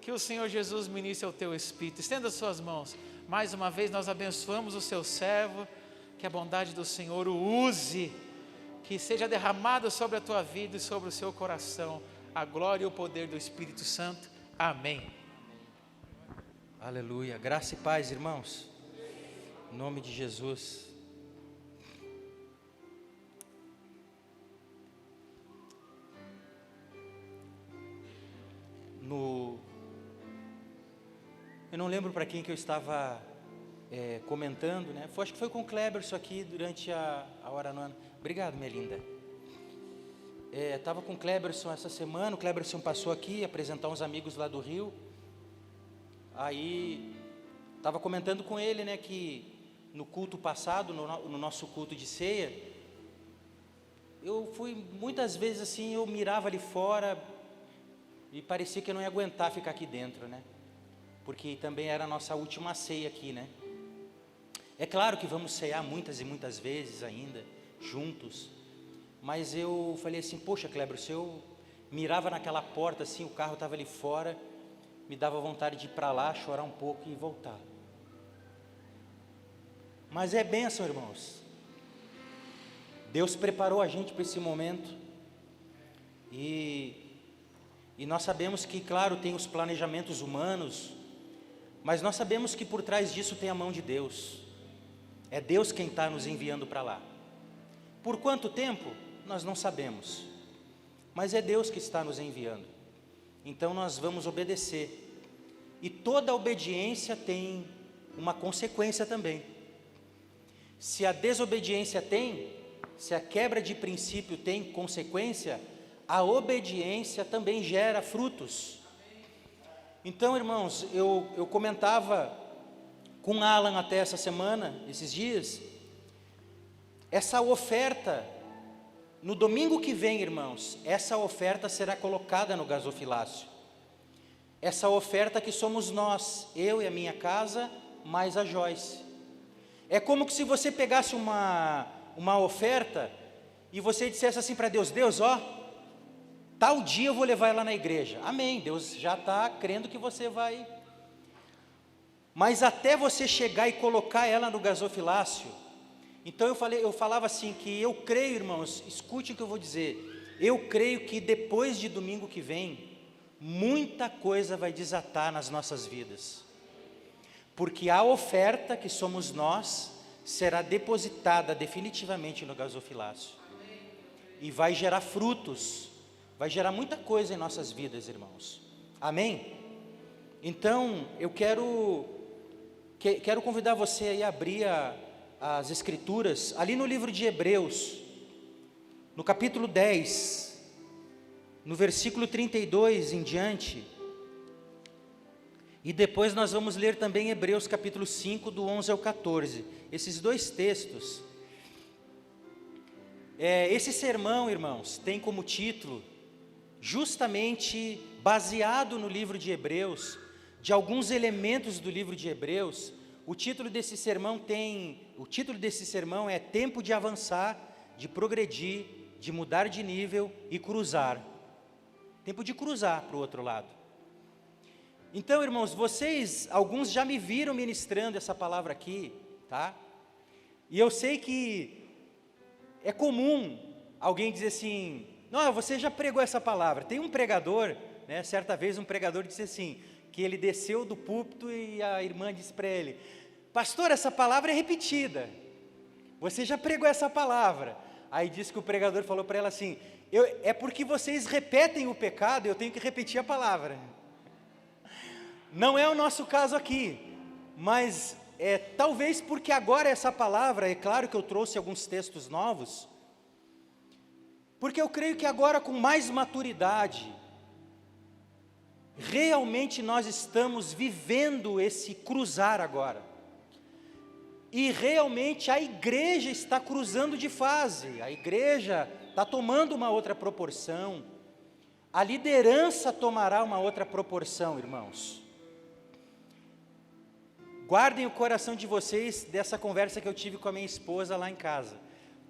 Que o Senhor Jesus ministre ao teu espírito. Estenda as suas mãos. Mais uma vez nós abençoamos o seu servo. Que a bondade do Senhor o use. Que seja derramado sobre a tua vida e sobre o seu coração a glória e o poder do Espírito Santo. Amém. Aleluia. Graça e paz, irmãos. Em nome de Jesus. Eu não lembro para quem que eu estava comentando, né? Acho que foi com o Kleberson aqui durante a hora nona. Obrigado, minha linda. Estava com o Kleberson essa semana. O Kleberson passou aqui apresentar uns amigos lá do Rio. Aí estava comentando com ele, né, que no culto passado, no nosso culto de ceia, eu fui muitas vezes assim, eu mirava ali fora e parecia que eu não ia aguentar ficar aqui dentro, né? Porque também era a nossa última ceia aqui, né? É claro que vamos cear muitas e muitas vezes ainda, juntos. Mas eu falei assim, poxa, Kleber, se eu mirava naquela porta assim, o carro estava ali fora, me dava vontade de ir para lá, chorar um pouco e voltar. Mas é bênção, irmãos. Deus preparou a gente para esse momento. E nós sabemos que, claro, tem os planejamentos humanos, mas nós sabemos que por trás disso tem a mão de Deus. É Deus quem está nos enviando para lá. Por quanto tempo? Nós não sabemos. Mas é Deus que está nos enviando. Então nós vamos obedecer. E toda obediência tem uma consequência também. Se a desobediência se a quebra de princípio tem consequência, a obediência também gera frutos. Então, irmãos, eu comentava com Alan até essa semana, esses dias, essa oferta, no domingo que vem, irmãos, essa oferta será colocada no gasofilácio. Essa oferta que somos nós, eu e a minha casa, mais a Joyce. É como que se você pegasse uma oferta e você dissesse assim para Deus, Deus, ó, tal dia eu vou levar ela na igreja. Amém, Deus já está crendo que você vai. Mas até você chegar e colocar ela no gasofilácio, então eu falava assim que eu creio, irmãos, escute o que eu vou dizer. Eu creio que depois de domingo que vem, muita coisa vai desatar nas nossas vidas. Porque a oferta que somos nós será depositada definitivamente no gasofilácio. E vai gerar frutos. Vai gerar muita coisa em nossas vidas, irmãos. Amém? Então, eu quero convidar você aí a abrir as Escrituras, ali no livro de Hebreus, no capítulo 10, no versículo 32 em diante. E depois nós vamos ler também Hebreus capítulo 5, do 11 ao 14. Esses dois textos. Esse sermão, irmãos, tem como título, justamente baseado no livro de Hebreus, de alguns elementos do livro de Hebreus. O título desse sermão é Tempo de Avançar, de Progredir, de Mudar de Nível e Cruzar. Tempo de cruzar para o outro lado. Então, irmãos, alguns já me viram ministrando essa palavra aqui, tá? E eu sei que é comum alguém dizer assim, não, você já pregou essa palavra. Tem um pregador, né, certa vez um pregador disse assim, que ele desceu do púlpito e a irmã disse para ele, pastor, essa palavra é repetida, você já pregou essa palavra. Aí disse que o pregador falou para ela assim, é porque vocês repetem o pecado, eu tenho que repetir a palavra. Não é o nosso caso aqui, mas talvez porque agora essa palavra, é claro que eu trouxe alguns textos novos, porque eu creio que agora com mais maturidade, realmente nós estamos vivendo esse cruzar agora, e realmente a igreja está cruzando de fase, a igreja está tomando uma outra proporção, a liderança tomará uma outra proporção, irmãos. Guardem o coração de vocês dessa conversa que eu tive com a minha esposa lá em casa.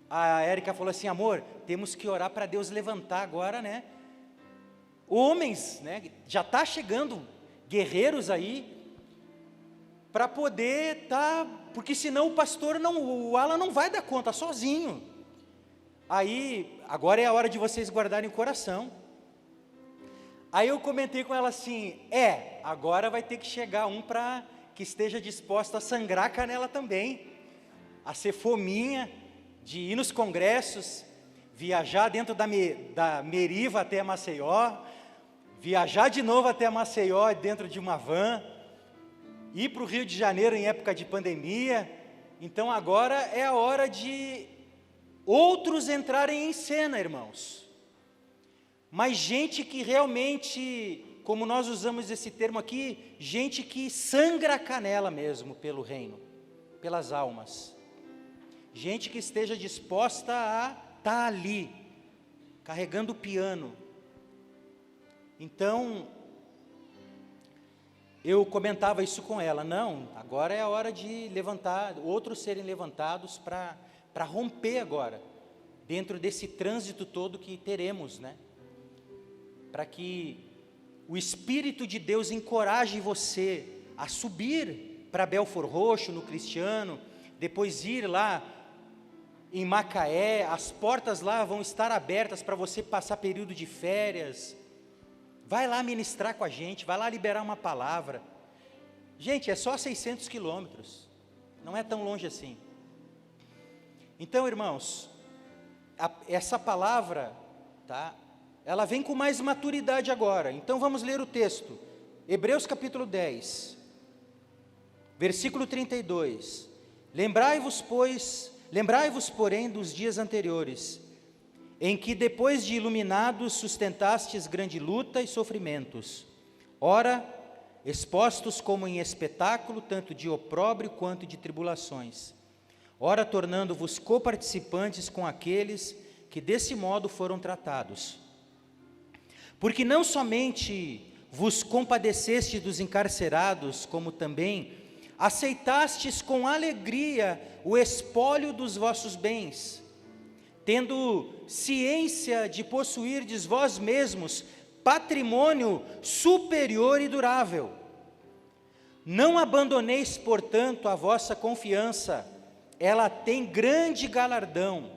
A Érica falou assim, amor, temos que orar para Deus levantar agora, né? Homens, né? Já está chegando guerreiros aí, para poder porque senão o Alan não vai dar conta sozinho. Aí, agora é a hora de vocês guardarem o coração. Aí eu comentei com ela assim, agora vai ter que chegar um para que esteja disposto a sangrar a canela também, a ser fominha, de ir nos congressos, viajar dentro da Meriva até Maceió, viajar de novo até Maceió dentro de uma van, ir para o Rio de Janeiro em época de pandemia. Então agora é a hora de outros entrarem em cena, irmãos. Mas gente que realmente, como nós usamos esse termo aqui, gente que sangra a canela mesmo pelo reino, pelas almas. Gente que esteja disposta a estar ali, carregando o piano. Então, eu comentava isso com ela, não, agora é a hora de levantar, outros serem levantados para romper agora, dentro desse trânsito todo que teremos, né? Para que o Espírito de Deus encoraje você a subir para Belford Roxo, no Cristiano, depois ir lá em Macaé, as portas lá vão estar abertas para você passar período de férias. Vai lá ministrar com a gente, vai lá liberar uma palavra. Gente, é só 600 quilômetros, não é tão longe assim. Então, irmãos, essa palavra, ela vem com mais maturidade agora. Então vamos ler o texto, Hebreus capítulo 10, versículo 32. Lembrai-vos, porém, dos dias anteriores, em que depois de iluminados sustentastes grande luta e sofrimentos, ora, expostos como em espetáculo, tanto de opróbrio quanto de tribulações, ora, tornando-vos coparticipantes com aqueles que desse modo foram tratados. Porque não somente vos compadeceste dos encarcerados, como também aceitastes com alegria o espólio dos vossos bens, tendo ciência de possuirdes vós mesmos patrimônio superior e durável. Não abandoneis, portanto, a vossa confiança, ela tem grande galardão.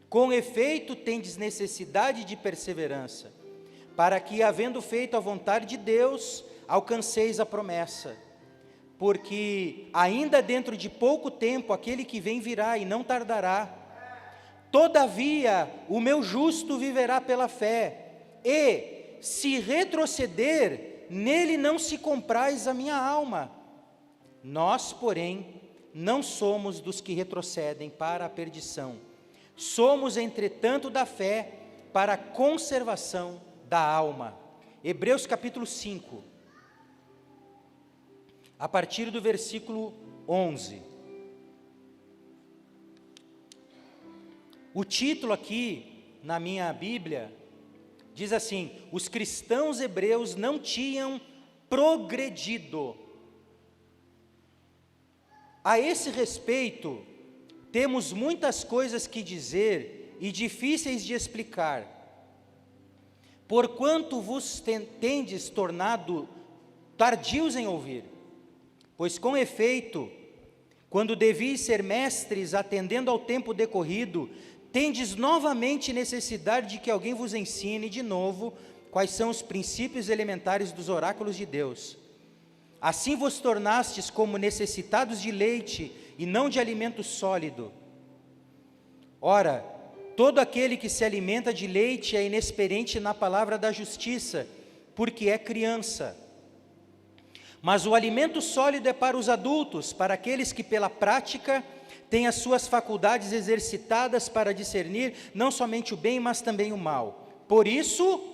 Com efeito, tendes necessidade de perseverança, para que, havendo feito a vontade de Deus, alcanceis a promessa. Porque ainda dentro de pouco tempo aquele que vem virá e não tardará. Todavia, o meu justo viverá pela fé, e, se retroceder, nele não se compraz a minha alma. Nós, porém, não somos dos que retrocedem para a perdição. Somos, entretanto, da fé para a conservação da alma. Hebreus capítulo 5, a partir do versículo 11. O título aqui, na minha Bíblia, diz assim: os cristãos hebreus não tinham progredido. A esse respeito, temos muitas coisas que dizer e difíceis de explicar, porquanto vos tendes tornado tardios em ouvir. Pois com efeito, quando devis ser mestres, atendendo ao tempo decorrido, tendes novamente necessidade de que alguém vos ensine de novo quais são os princípios elementares dos oráculos de Deus. Assim vos tornastes como necessitados de leite e não de alimento sólido. Ora, todo aquele que se alimenta de leite é inexperiente na palavra da justiça, porque é criança. Mas o alimento sólido é para os adultos, para aqueles que pela prática têm as suas faculdades exercitadas para discernir não somente o bem, mas também o mal. Por isso,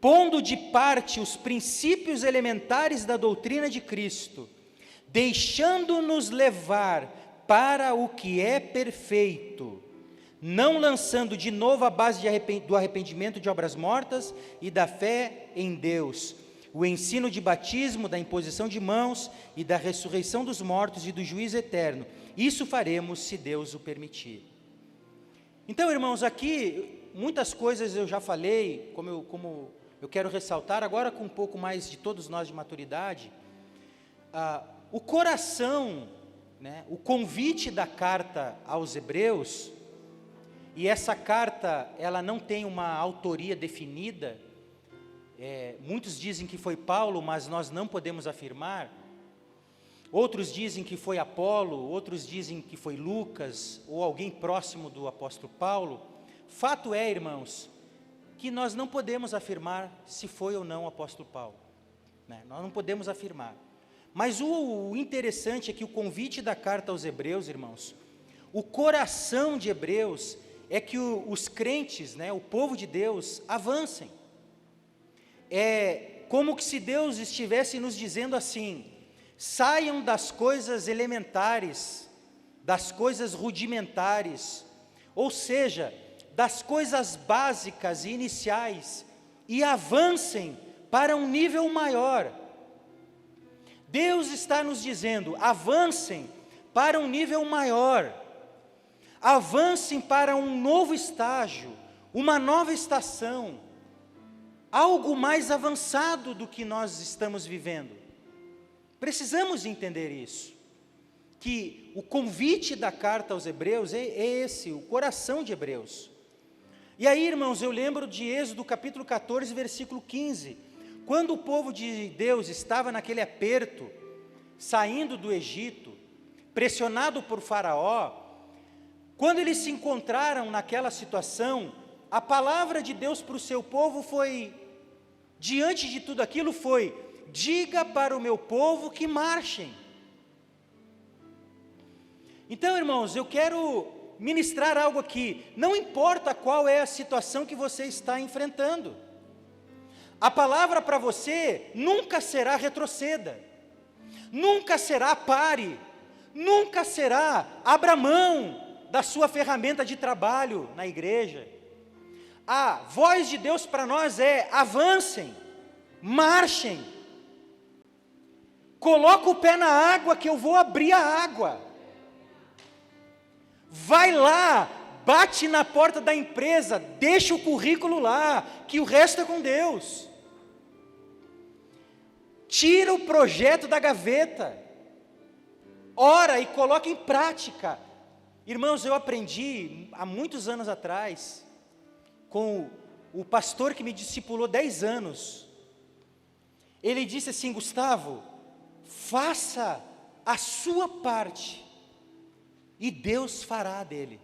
pondo de parte os princípios elementares da doutrina de Cristo, deixando-nos levar para o que é perfeito, não lançando de novo a base do arrependimento de obras mortas e da fé em Deus, o ensino de batismo, da imposição de mãos e da ressurreição dos mortos e do juízo eterno. Isso faremos se Deus o permitir. Então, irmãos, aqui muitas coisas eu já falei, como eu quero ressaltar, agora com um pouco mais de todos nós de maturidade, o coração, né, o convite da carta aos Hebreus, e essa carta, ela não tem uma autoria definida, muitos dizem que foi Paulo, mas nós não podemos afirmar. Outros dizem que foi Apolo, outros dizem que foi Lucas, ou alguém próximo do apóstolo Paulo. Fato é, irmãos, que nós não podemos afirmar se foi ou não o apóstolo Paulo, né? Nós não podemos afirmar. Mas o interessante é que o convite da carta aos Hebreus, irmãos, o coração de Hebreus é que os crentes, né, o povo de Deus, avancem. É como que se Deus estivesse nos dizendo assim: saiam das coisas elementares, das coisas rudimentares, ou seja, das coisas básicas e iniciais, e avancem para um nível maior. Deus está nos dizendo: avancem para um nível maior, avancem para um novo estágio, uma nova estação, algo mais avançado do que nós estamos vivendo. Precisamos entender isso, que o convite da carta aos Hebreus é esse, o coração de Hebreus. E aí, irmãos, eu lembro de Êxodo capítulo 14, versículo 15, quando o povo de Deus estava naquele aperto, saindo do Egito, pressionado por Faraó, quando eles se encontraram naquela situação, a palavra de Deus para o seu povo foi, diante de tudo aquilo foi: diga para o meu povo que marchem. Então, irmãos, eu quero ministrar algo aqui. Não importa qual é a situação que você está enfrentando, a palavra para você nunca será retroceda, nunca será pare, nunca será abra mão da sua ferramenta de trabalho na igreja. A voz de Deus para nós é: avancem, marchem, coloca o pé na água que eu vou abrir a água. Vai lá, bate na porta da empresa, deixa o currículo lá, que o resto é com Deus. Tira o projeto da gaveta, ora e coloca em prática. Irmãos, eu aprendi há muitos anos atrás, com o pastor que me discipulou 10 anos, ele disse assim: Gustavo, faça a sua parte, e Deus fará dele.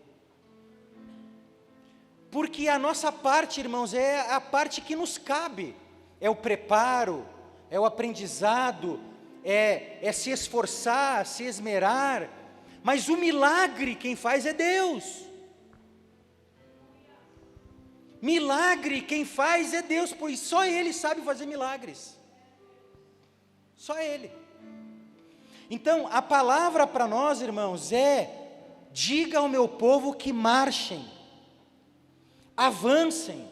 Porque a nossa parte, irmãos, é a parte que nos cabe, é o preparo, é o aprendizado, é se esforçar, se esmerar, mas o milagre quem faz é Deus. Milagre quem faz é Deus, pois só Ele sabe fazer milagres, só Ele. Então, a palavra para nós, irmãos, é: diga ao meu povo que marchem, avancem,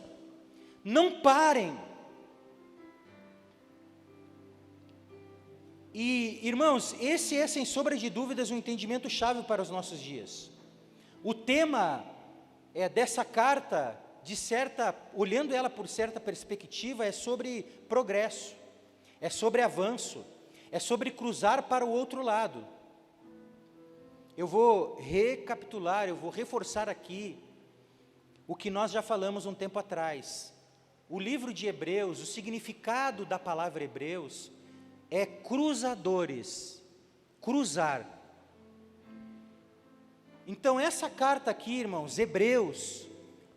não parem. E, irmãos, esse é, sem sombra de dúvidas, um entendimento chave para os nossos dias. O tema dessa carta, olhando ela por certa perspectiva, é sobre progresso, é sobre avanço, é sobre cruzar para o outro lado. Eu vou recapitular, eu vou reforçar aqui o que nós já falamos um tempo atrás. O livro de Hebreus, o significado da palavra Hebreus é cruzadores, cruzar. Então essa carta aqui, irmãos, Hebreus,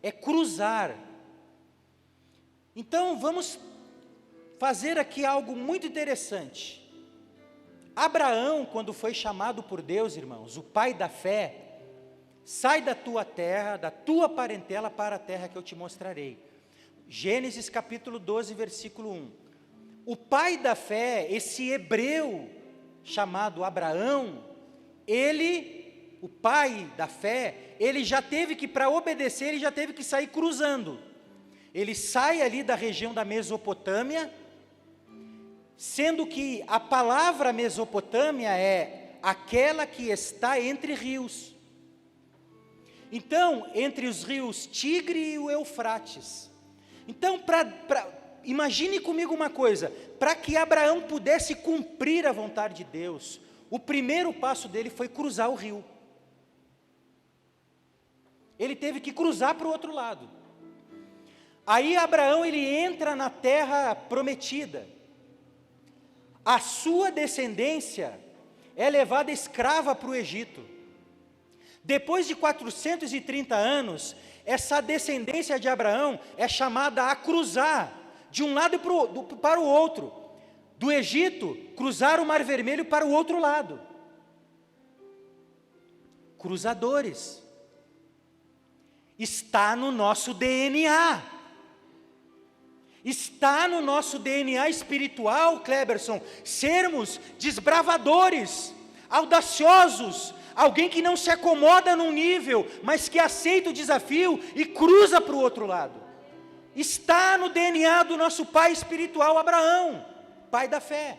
é cruzar. Então vamos fazer aqui algo muito interessante. Abraão, quando foi chamado por Deus, irmãos, o pai da fé, sai da tua terra, da tua parentela para a terra que eu te mostrarei. Gênesis capítulo 12, versículo 1. O pai da fé, esse hebreu chamado Abraão, o pai da fé, ele já teve que, para obedecer, ele já teve que sair cruzando. Ele sai ali da região da Mesopotâmia, sendo que a palavra Mesopotâmia é aquela que está entre rios. Então, entre os rios Tigre e o Eufrates. Então, imagine comigo uma coisa, para que Abraão pudesse cumprir a vontade de Deus, o primeiro passo dele foi cruzar o rio. Ele teve que cruzar para o outro lado. Aí Abraão, ele entra na terra prometida. A sua descendência é levada escrava para o Egito. Depois de 430 anos, essa descendência de Abraão é chamada a cruzar de um lado para o outro. Do Egito, cruzar o Mar Vermelho para o outro lado. Cruzadores. Está no nosso DNA. Está no nosso DNA espiritual, Kleberson, sermos desbravadores, audaciosos, alguém que não se acomoda num nível, mas que aceita o desafio e cruza para o outro lado. Está no DNA do nosso pai espiritual Abraão, pai da fé.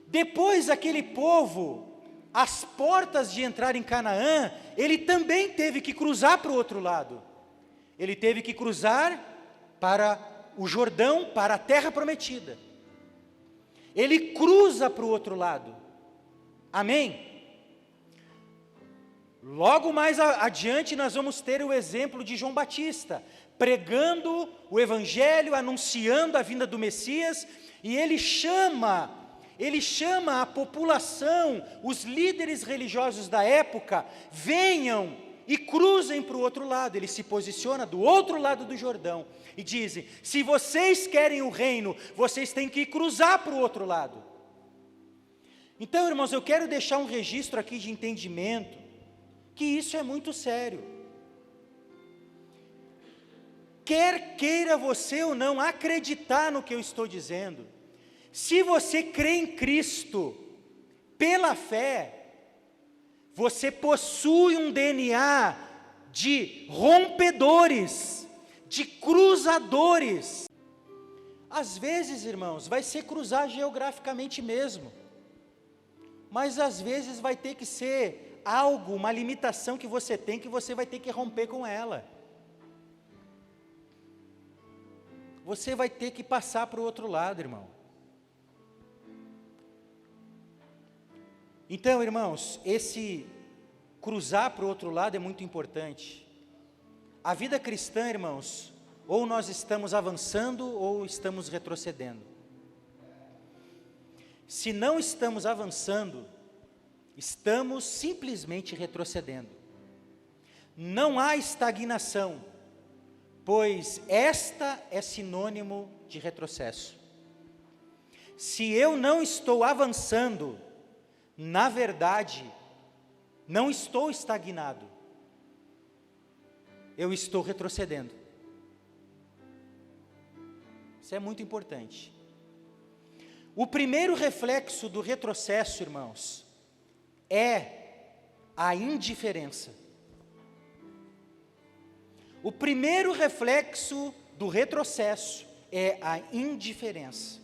Depois aquele povo, às portas de entrar em Canaã, ele também teve que cruzar para o outro lado. Ele teve que cruzar para o Jordão, para a terra prometida. Ele cruza para o outro lado. Amém? Logo mais adiante nós vamos ter o exemplo de João Batista, pregando o Evangelho, anunciando a vinda do Messias, e ele chama a população, os líderes religiosos da época, venham e cruzem para o outro lado. Ele se posiciona do outro lado do Jordão e dizem: se vocês querem o reino, vocês têm que cruzar para o outro lado. Então, irmãos, eu quero deixar um registro aqui de entendimento, que isso é muito sério. Quer queira você ou não acreditar no que eu estou dizendo, se você crê em Cristo, pela fé, você possui um DNA de rompedores, de cruzadores. Às vezes, irmãos, vai ser cruzar geograficamente mesmo, mas às vezes vai ter que ser algo, uma limitação que você tem, que você vai ter que romper com ela. Você vai ter que passar para o outro lado, irmão. Então, irmãos, esse cruzar para o outro lado é muito importante. A vida cristã, irmãos, ou nós estamos avançando ou estamos retrocedendo. Se não estamos avançando, estamos simplesmente retrocedendo. Não há estagnação, pois esta é sinônimo de retrocesso. Se eu não estou avançando, na verdade, não estou estagnado, eu estou retrocedendo. Isso é muito importante. O primeiro reflexo do retrocesso, irmãos, é a indiferença. O primeiro reflexo do retrocesso é a indiferença.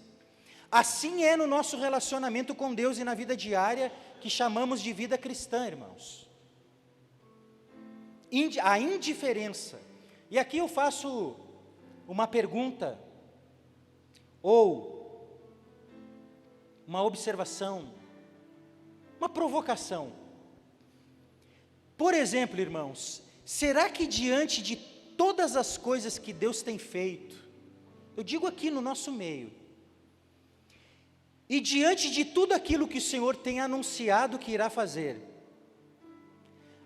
Assim é no nosso relacionamento com Deus e na vida diária, que chamamos de vida cristã, irmãos. A indiferença. E aqui eu faço uma pergunta, ou uma observação, uma provocação. Por exemplo, irmãos, será que diante de todas as coisas que Deus tem feito, eu digo aqui no nosso meio, e diante de tudo aquilo que o Senhor tem anunciado que irá fazer,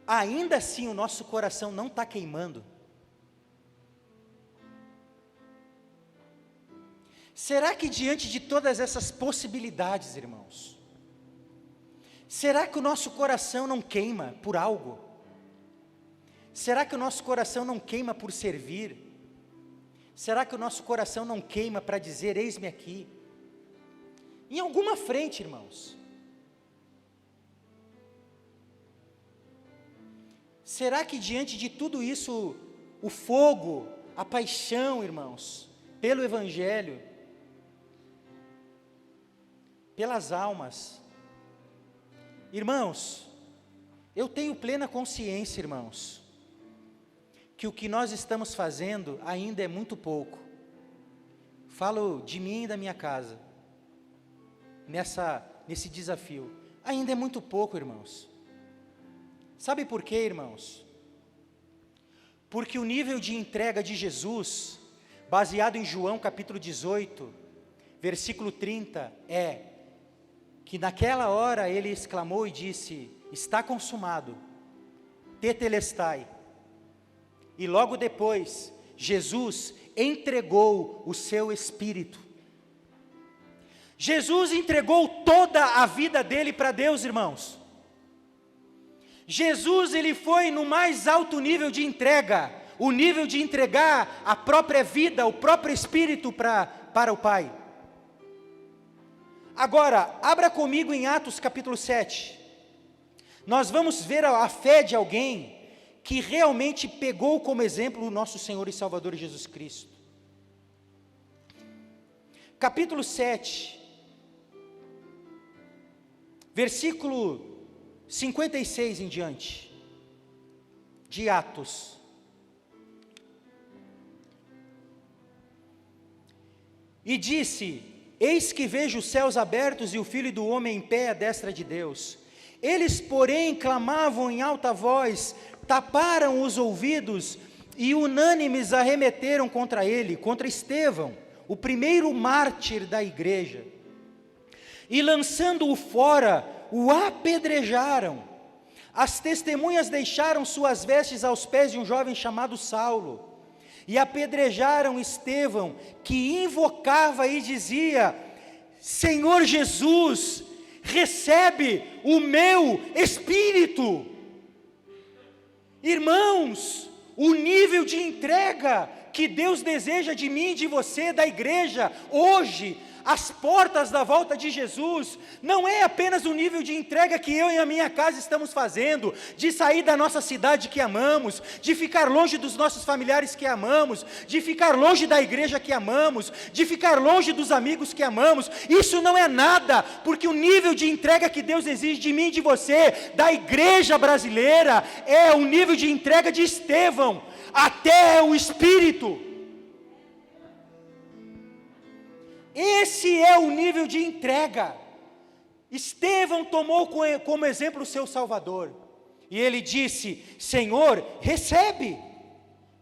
ainda assim o nosso coração não está queimando? Será que diante de todas essas possibilidades, irmãos, será que o nosso coração não queima por algo? Será que o nosso coração não queima por servir? Será que o nosso coração não queima para dizer: eis-me aqui? Em alguma frente, irmãos. Será que diante de tudo isso, o fogo, a paixão, irmãos, pelo Evangelho, pelas almas, irmãos, eu tenho plena consciência, irmãos, que o que nós estamos fazendo ainda é muito pouco. falo de mim e da minha casa, nesse desafio. Ainda é muito pouco, irmãos. Sabe por quê, irmãos? Porque o nível de entrega de Jesus, baseado em João capítulo 18, versículo 30, é que naquela hora ele exclamou e disse: está consumado, tetelestai. E logo depois, Jesus entregou o seu Espírito. Jesus entregou toda a vida dele para Deus, irmãos. Jesus, ele foi no mais alto nível de entrega, o nível de entregar a própria vida, o próprio Espírito para o Pai. Agora, abra comigo em Atos capítulo 7. Nós vamos ver a fé de alguém que realmente pegou como exemplo o nosso Senhor e Salvador Jesus Cristo. Capítulo 7, versículo 56 em diante, de Atos. E disse: eis que vejo os céus abertos e o Filho do Homem em pé à destra de Deus. Eles, porém, clamavam em alta voz, taparam os ouvidos e unânimes arremeteram contra ele, contra Estevão, o primeiro mártir da igreja. E lançando-o fora, o apedrejaram. As testemunhas deixaram suas vestes aos pés de um jovem chamado Saulo, e apedrejaram Estevão, que invocava e dizia: Senhor Jesus, recebe o meu espírito. Irmãos, o nível de entrega que Deus deseja de mim e de você, da igreja, hoje, às portas da volta de Jesus, não é apenas o nível de entrega que eu e a minha casa estamos fazendo, de sair da nossa cidade que amamos, de ficar longe dos nossos familiares que amamos, de ficar longe da igreja que amamos, de ficar longe dos amigos que amamos. Isso não é nada, porque o nível de entrega que Deus exige de mim e de você, da igreja brasileira, é o nível de entrega de Estevão, até o Espírito. Esse é o nível de entrega. Estevão tomou como exemplo o seu Salvador, e ele disse: Senhor, recebe,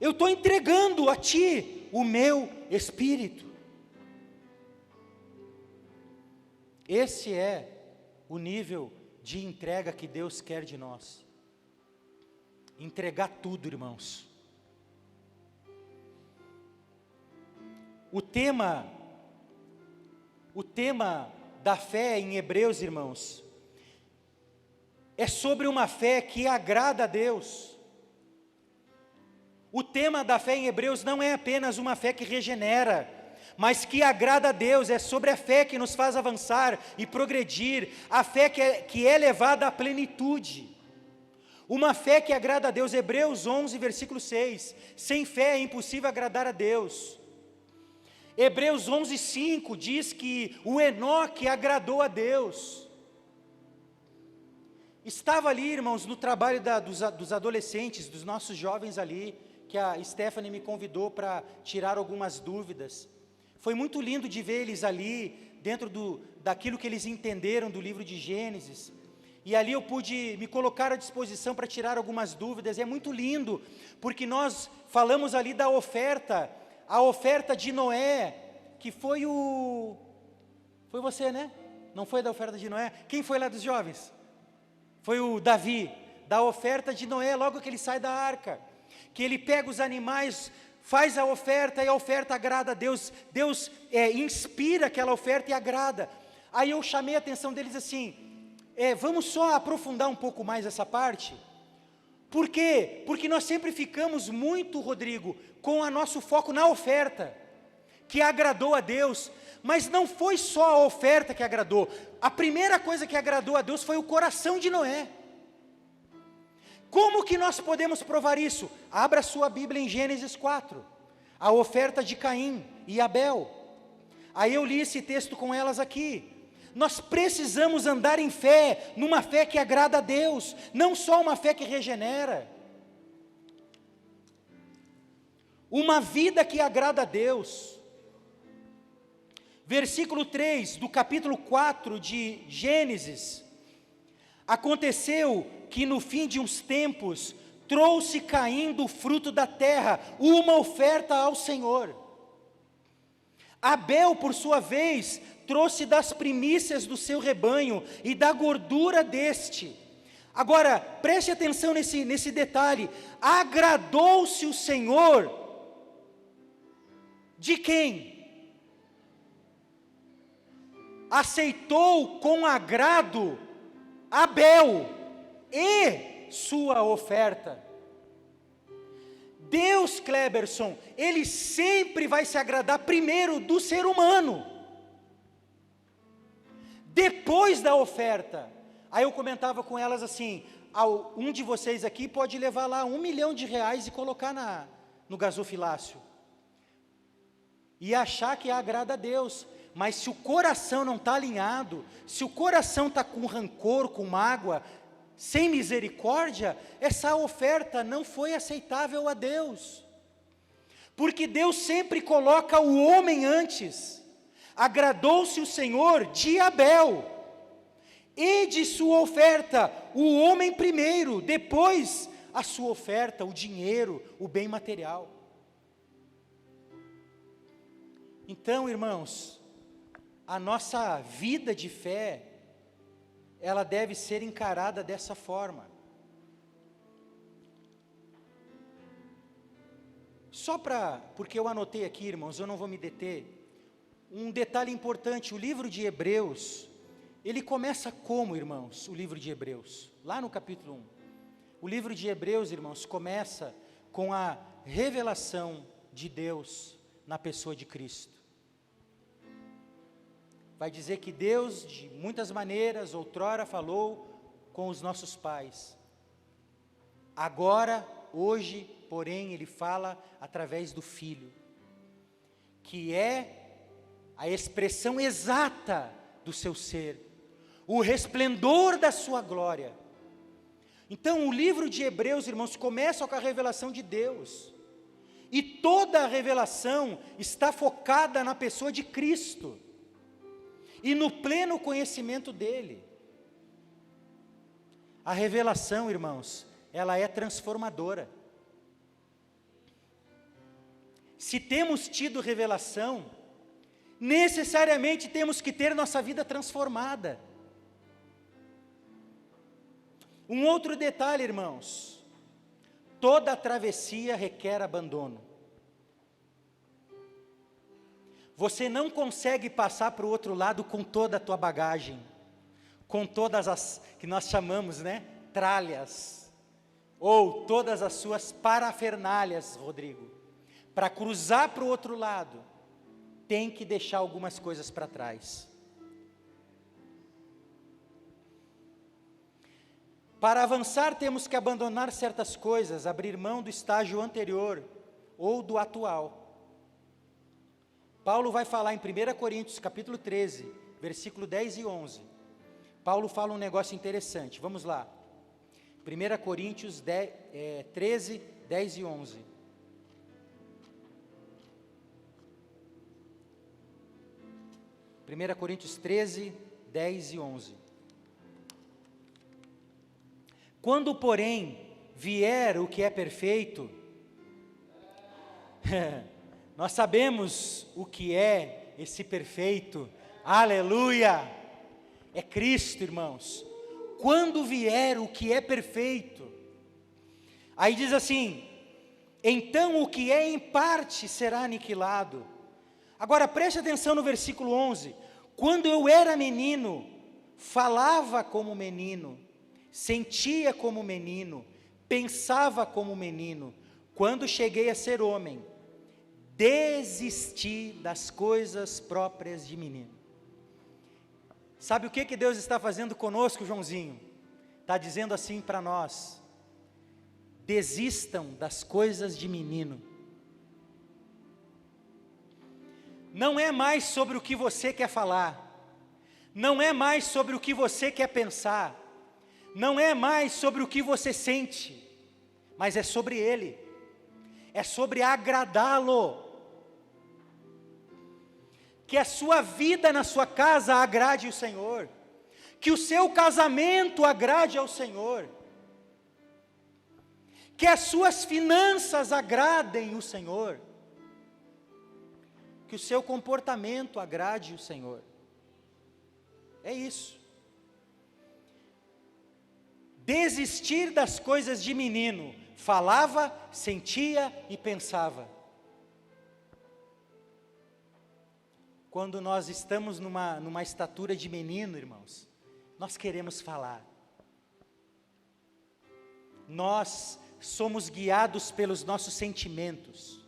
eu estou entregando a Ti o meu Espírito. Esse é o nível de entrega que Deus quer de nós. Entregar tudo, irmãos. O tema da fé em Hebreus, irmãos, é sobre uma fé que agrada a Deus. O tema da fé em Hebreus não é apenas uma fé que regenera, mas que agrada a Deus. É sobre a fé que nos faz avançar e progredir, a fé que é levada à plenitude. Uma fé que agrada a Deus. Hebreus 11, versículo 6, sem fé é impossível agradar a Deus. Hebreus 11, 5 diz que o Enoque agradou a Deus. Estava ali, irmãos, no trabalho dos adolescentes, dos nossos jovens ali, que a Stephanie me convidou para tirar algumas dúvidas. Foi muito lindo de ver eles ali, dentro daquilo que eles entenderam do livro de Gênesis. E ali eu pude me colocar à disposição para tirar algumas dúvidas. É muito lindo, porque nós falamos ali da oferta, a oferta de Noé, que foi você, né? Não foi da oferta de Noé? Quem foi lá dos jovens? Foi o Davi, da oferta de Noé, logo que ele sai da arca, que ele pega os animais, faz a oferta, e a oferta agrada a Deus. Deus inspira aquela oferta e agrada. Aí eu chamei a atenção deles assim, vamos só aprofundar um pouco mais essa parte. Por quê? Porque nós sempre ficamos muito, Rodrigo, com o nosso foco na oferta, que agradou a Deus, mas não foi só a oferta que agradou. A primeira coisa que agradou a Deus foi o coração de Noé. Como que nós podemos provar isso? Abra sua Bíblia em Gênesis 4, a oferta de Caim e Abel. Aí eu li esse texto com elas aqui. Nós precisamos andar em fé, numa fé que agrada a Deus, não só uma fé que regenera. Uma vida que agrada a Deus. Versículo 3 do capítulo 4 de Gênesis: aconteceu que no fim de uns tempos, trouxe Caim do fruto da terra uma oferta ao Senhor. Abel, por sua vez, trouxe das primícias do seu rebanho e da gordura deste. Agora, preste atenção nesse detalhe: agradou-se o Senhor de quem? Aceitou com agrado Abel e sua oferta. Deus, Kleberson, Ele sempre vai se agradar primeiro do ser humano, depois da oferta. Aí eu comentava com elas assim: um de vocês aqui pode levar lá R$1 milhão e colocar no gasofilácio, e achar que agrada a Deus, mas se o coração não está alinhado, se o coração está com rancor, com mágoa, sem misericórdia, essa oferta não foi aceitável a Deus, porque Deus sempre coloca o homem antes. Agradou-se o Senhor de Abel e de sua oferta, o homem primeiro, depois a sua oferta, o dinheiro, o bem material. Então, irmãos, a nossa vida de fé, ela deve ser encarada dessa forma. Porque eu anotei aqui, irmãos, eu não vou me deter, um detalhe importante: o livro de Hebreus, ele começa como, irmãos, o livro de Hebreus? Lá no capítulo 1, o livro de Hebreus, irmãos, começa com a revelação de Deus na pessoa de Cristo. Vai dizer que Deus, de muitas maneiras, outrora falou com os nossos pais. Agora, hoje, porém, Ele fala através do Filho, que é a expressão exata do seu ser, o resplendor da sua glória. Então, o livro de Hebreus, irmãos, começa com a revelação de Deus, e toda a revelação está focada na pessoa de Cristo, e no pleno conhecimento dEle. A revelação, irmãos, ela é transformadora. Se temos tido revelação, necessariamente temos que ter nossa vida transformada. Um outro detalhe, irmãos: toda travessia requer abandono. Você não consegue passar para o outro lado com toda a tua bagagem, com todas as, que nós chamamos, tralhas, ou todas as suas parafernálias, Rodrigo. Para cruzar para o outro lado, tem que deixar algumas coisas para trás. Para avançar, temos que abandonar certas coisas, abrir mão do estágio anterior, ou do atual. Paulo vai falar em 1 Coríntios capítulo 13, versículo 10 e 11. Paulo fala um negócio interessante, vamos lá. 1 Coríntios 13, 10 e 11. Primeira Coríntios 13, 10 e 11. Quando, porém, vier o que é perfeito, nós sabemos o que é esse perfeito, aleluia, é Cristo, irmãos. Quando vier o que é perfeito, aí diz assim: então o que é em parte será aniquilado. Agora preste atenção no versículo 11: quando eu era menino, falava como menino, sentia como menino, pensava como menino. Quando cheguei a ser homem, desisti das coisas próprias de menino. Sabe o que Deus está fazendo conosco, Joãozinho? Está dizendo assim para nós: desistam das coisas de menino. Não é mais sobre o que você quer falar, não é mais sobre o que você quer pensar, não é mais sobre o que você sente, mas é sobre Ele, é sobre agradá-lo. Que a sua vida na sua casa agrade o Senhor. Que o seu casamento agrade ao Senhor. Que as suas finanças agradem o Senhor. Que o seu comportamento agrade o Senhor. É isso. Desistir das coisas de menino. Falava, sentia e pensava. Quando nós estamos numa estatura de menino, irmãos, nós queremos falar. Nós somos guiados pelos nossos sentimentos.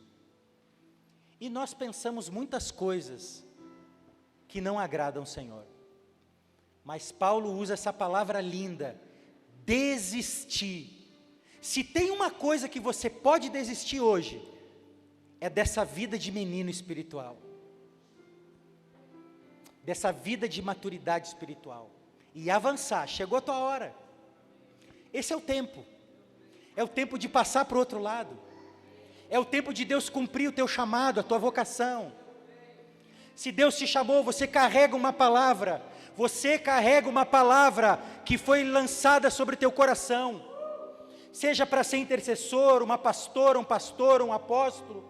E nós pensamos muitas coisas que não agradam ao Senhor. Mas Paulo usa essa palavra linda, desistir. Se tem uma coisa que você pode desistir hoje, é dessa vida de menino espiritual. Dessa vida de maturidade espiritual. E avançar, chegou a tua hora. Esse é o tempo. É o tempo de passar para o outro lado. É o tempo de Deus cumprir o teu chamado, a tua vocação. Se Deus te chamou, você carrega uma palavra. Você carrega uma palavra que foi lançada sobre o teu coração. Seja para ser intercessor, uma pastora, um pastor, um apóstolo.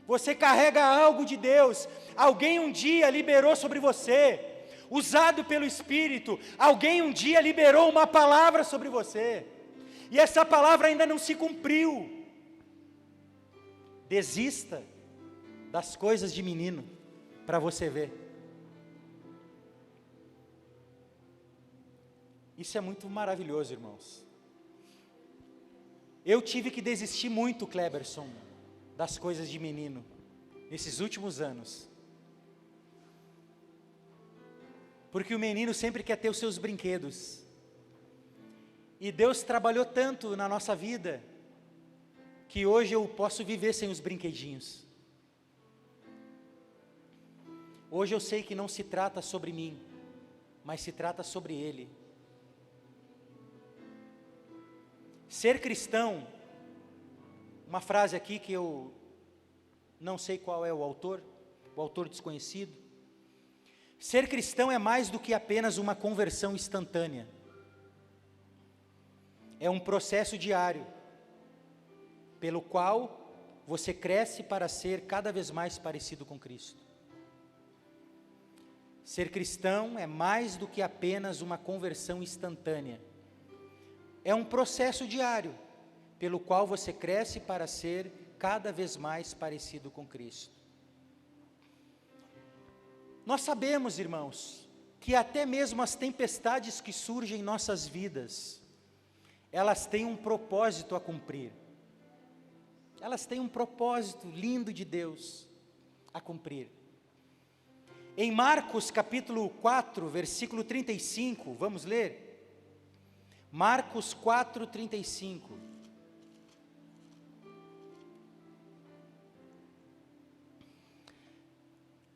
Você carrega algo de Deus. Alguém um dia liberou sobre você. Usado pelo Espírito. Alguém um dia liberou uma palavra sobre você. E essa palavra ainda não se cumpriu. Desista das coisas de menino, para você ver. Isso é muito maravilhoso, irmãos. Eu tive que desistir muito, Kleberson, das coisas de menino, nesses últimos anos. Porque o menino sempre quer ter os seus brinquedos. E Deus trabalhou tanto na nossa vida, que hoje eu posso viver sem os brinquedinhos. Hoje eu sei que não se trata sobre mim, mas se trata sobre Ele. Ser cristão, uma frase aqui que eu não sei qual é o autor desconhecido. Ser cristão é mais do que apenas uma conversão instantânea. É um processo diário, pelo qual você cresce para ser cada vez mais parecido com Cristo. Ser cristão é mais do que apenas uma conversão instantânea. É um processo diário, pelo qual você cresce para ser cada vez mais parecido com Cristo. Nós sabemos, irmãos, que até mesmo as tempestades que surgem em nossas vidas, elas têm um propósito a cumprir. Elas têm um propósito lindo de Deus a cumprir. Em Marcos capítulo 4, versículo 35, vamos ler? Marcos 4, 35.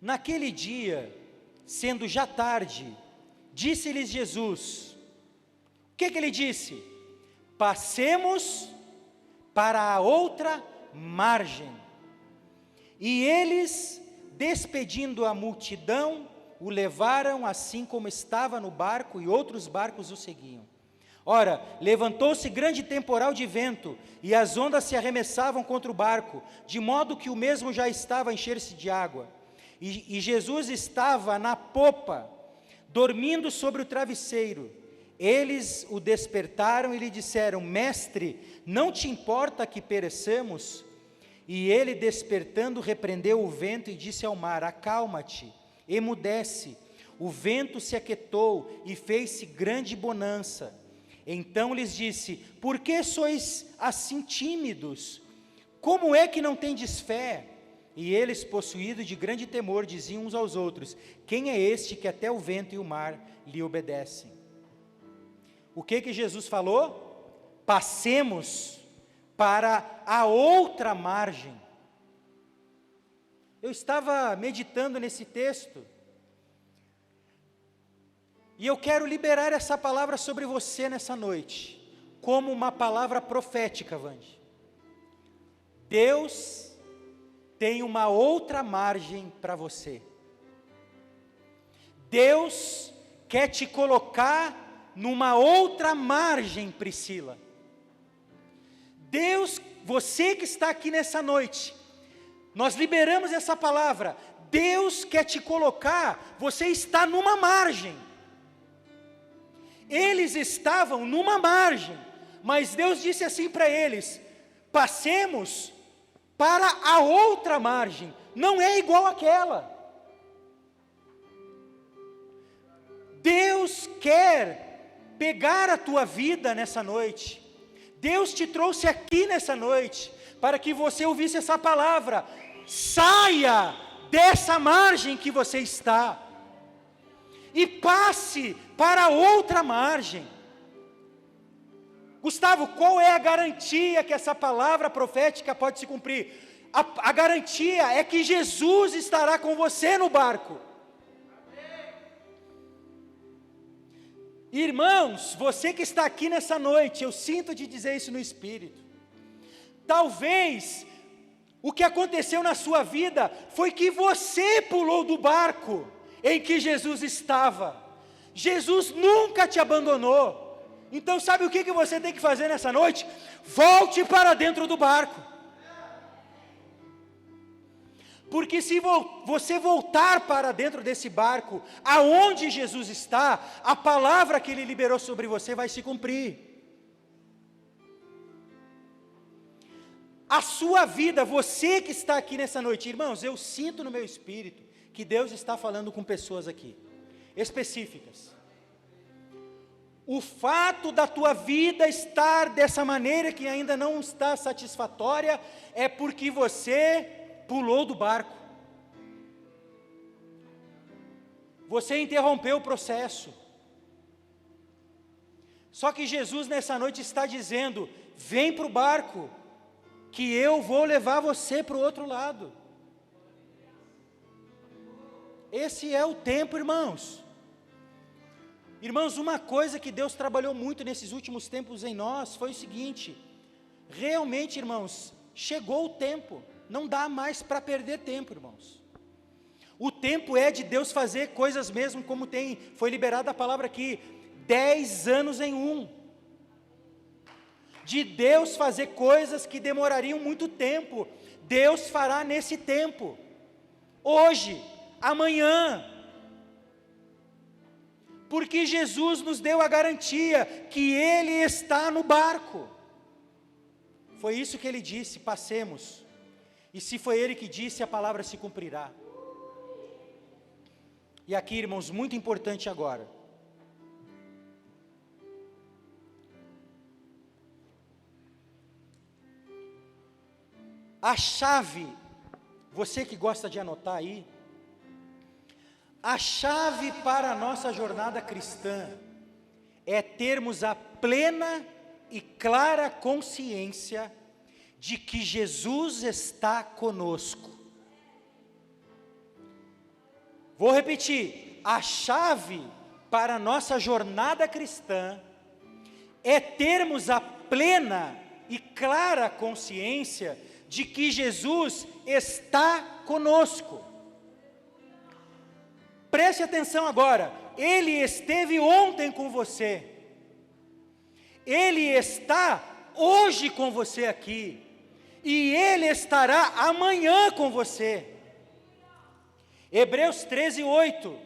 Naquele dia, sendo já tarde, disse-lhes Jesus, o que ele disse? Passemos para a outra margem. E eles, despedindo a multidão, o levaram assim como estava no barco, e outros barcos o seguiam. Ora, levantou-se grande temporal de vento, e as ondas se arremessavam contra o barco, de modo que o mesmo já estava a encher-se de água. E Jesus estava na popa, dormindo sobre o travesseiro. Eles o despertaram e lhe disseram, Mestre, não te importa que pereçamos? E ele, despertando, repreendeu o vento e disse ao mar, acalma-te, emudece. O vento se aquietou e fez-se grande bonança. Então lhes disse, por que sois assim tímidos? Como é que não tendes fé? E eles, possuídos de grande temor, diziam uns aos outros, quem é este que até o vento e o mar lhe obedecem? O que Jesus falou? Passemos para a outra margem. Eu estava meditando nesse texto, e eu quero liberar essa palavra sobre você nessa noite, como uma palavra profética, Vande. Deus tem uma outra margem para você. Deus quer te colocar numa outra margem, Priscila. Deus, você que está aqui nessa noite, nós liberamos essa palavra. Deus quer te colocar, você está numa margem. Eles estavam numa margem, mas Deus disse assim para eles: passemos para a outra margem, não é igual àquela. Deus quer pegar a tua vida nessa noite. Deus te trouxe aqui nessa noite para que você ouvisse essa palavra. Saia dessa margem que você está e passe para outra margem. Gustavo, qual é a garantia que essa palavra profética pode se cumprir? A garantia é que Jesus estará com você no barco. Irmãos, você que está aqui nessa noite, eu sinto de dizer isso no Espírito. Talvez o que aconteceu na sua vida foi que você pulou do barco em que Jesus estava. Jesus nunca te abandonou. Então sabe o que você tem que fazer nessa noite? Volte para dentro do barco. Porque se você voltar para dentro desse barco, aonde Jesus está, a palavra que Ele liberou sobre você vai se cumprir. A sua vida, você que está aqui nessa noite, irmãos, eu sinto no meu espírito que Deus está falando com pessoas aqui, específicas. O fato da tua vida estar dessa maneira que ainda não está satisfatória, é porque você pulou do barco. Você interrompeu o processo. Só que Jesus nessa noite está dizendo: vem para o barco, que eu vou levar você para o outro lado. Esse é o tempo, irmãos. Irmãos, uma coisa que Deus trabalhou muito nesses últimos tempos em nós foi o seguinte: realmente, irmãos, chegou o tempo. Não dá mais para perder tempo, irmãos. O tempo é de Deus fazer coisas mesmo como foi liberada a palavra aqui, 10 anos em um. De Deus fazer coisas que demorariam muito tempo, Deus fará nesse tempo. Hoje, amanhã. Porque Jesus nos deu a garantia que Ele está no barco. Foi isso que Ele disse: passemos. E se foi Ele que disse, a palavra se cumprirá. E aqui, irmãos, muito importante agora. A chave, você que gosta de anotar aí, a chave para a nossa jornada cristã é termos a plena e clara consciência de que Jesus está conosco. Vou repetir, a chave para a nossa jornada cristã é termos a plena e clara consciência de que Jesus está conosco. Preste atenção agora, Ele esteve ontem com você, Ele está hoje com você aqui, e Ele estará amanhã com você. Hebreus 13:8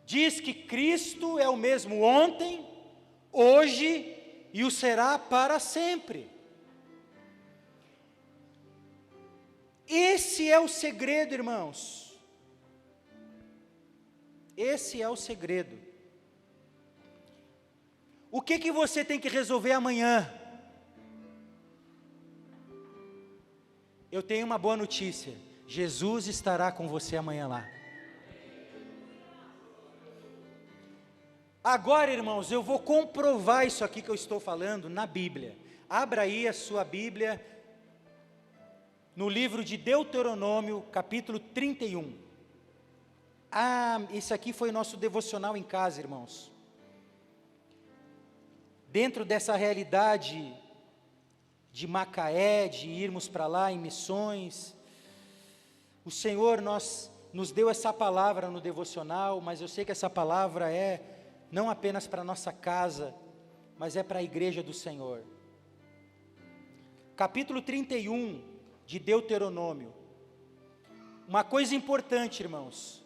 diz que Cristo é o mesmo ontem, hoje e o será para sempre. Esse é o segredo, irmãos. Esse é o segredo. O que você tem que resolver amanhã? Eu tenho uma boa notícia: Jesus estará com você amanhã lá. Agora, irmãos, eu vou comprovar isso aqui que eu estou falando na Bíblia. Abra aí a sua Bíblia, no livro de Deuteronômio, capítulo 31. Isso aqui foi nosso devocional em casa, irmãos. Dentro dessa realidade de Macaé, de irmos para lá em missões, o Senhor, nos deu essa palavra no devocional, mas eu sei que essa palavra é não apenas para a nossa casa, mas é para a igreja do Senhor. Capítulo 31 de Deuteronômio. Uma coisa importante, irmãos,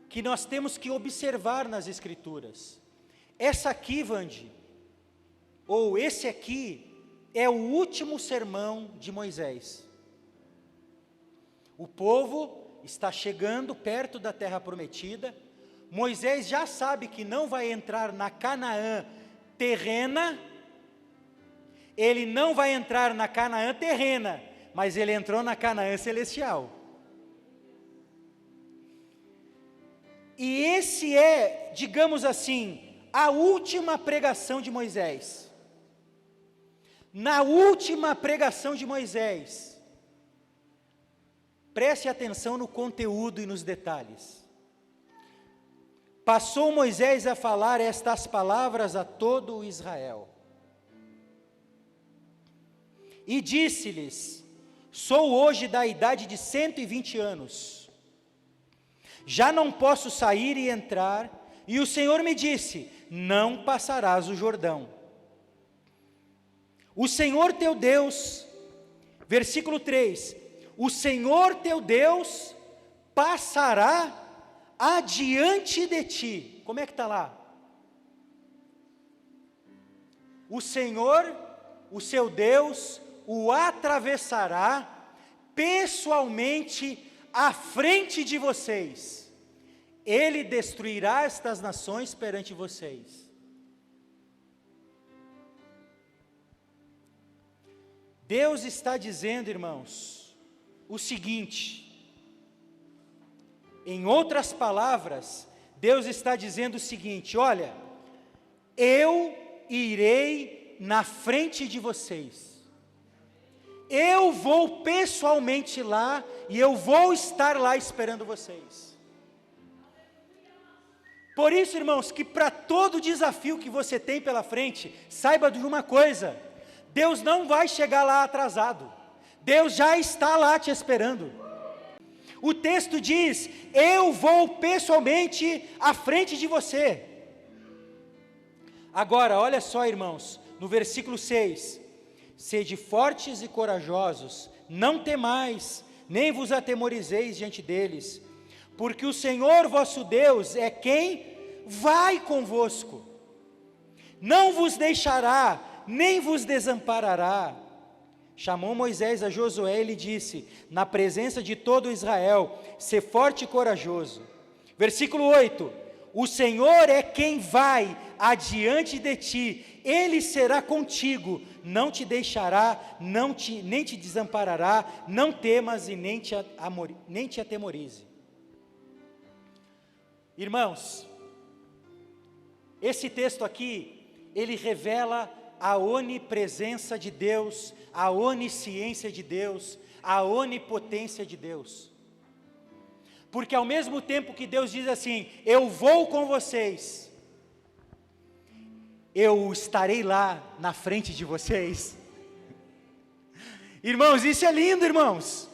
que nós temos que observar nas Escrituras. Essa aqui, Vande, ou esse aqui, é o último sermão de Moisés. O povo está chegando perto da terra prometida. Moisés já sabe que não vai entrar na Canaã terrena. Ele não vai entrar na Canaã terrena, mas ele entrou na Canaã celestial. E esse é, digamos assim, a última pregação de Moisés. Na última pregação de Moisés, preste atenção no conteúdo e nos detalhes. Passou Moisés a falar estas palavras a todo o Israel. E disse-lhes: sou hoje da idade de 120 anos. Já não posso sair e entrar, e o Senhor me disse: não passarás o Jordão. O Senhor teu Deus, versículo 3, o Senhor teu Deus passará adiante de ti. Como é que está lá? O Senhor, o seu Deus, o atravessará pessoalmente à frente de vocês. Ele destruirá estas nações perante vocês. Deus está dizendo, irmãos, o seguinte, em outras palavras, Deus está dizendo o seguinte: olha, eu irei na frente de vocês, eu vou pessoalmente lá, e eu vou estar lá esperando vocês. Por isso, irmãos, que para todo desafio que você tem pela frente, saiba de uma coisa: Deus não vai chegar lá atrasado, Deus já está lá te esperando. O texto diz: eu vou pessoalmente à frente de você. Agora, olha só, irmãos, no versículo 6, sede fortes e corajosos, não temais, nem vos atemorizeis diante deles, porque o Senhor vosso Deus é quem vai convosco, não vos deixará, nem vos desamparará. Chamou Moisés a Josué e lhe disse, na presença de todo Israel: sê forte e corajoso. Versículo 8, o Senhor é quem vai adiante de ti, Ele será contigo, não te deixará, nem te desamparará, não temas e nem te atemorize. Irmãos, esse texto aqui, ele revela a onipresença de Deus, a onisciência de Deus, a onipotência de Deus. Porque ao mesmo tempo que Deus diz assim: eu vou com vocês, eu estarei lá na frente de vocês. Irmãos, isso é lindo, irmãos.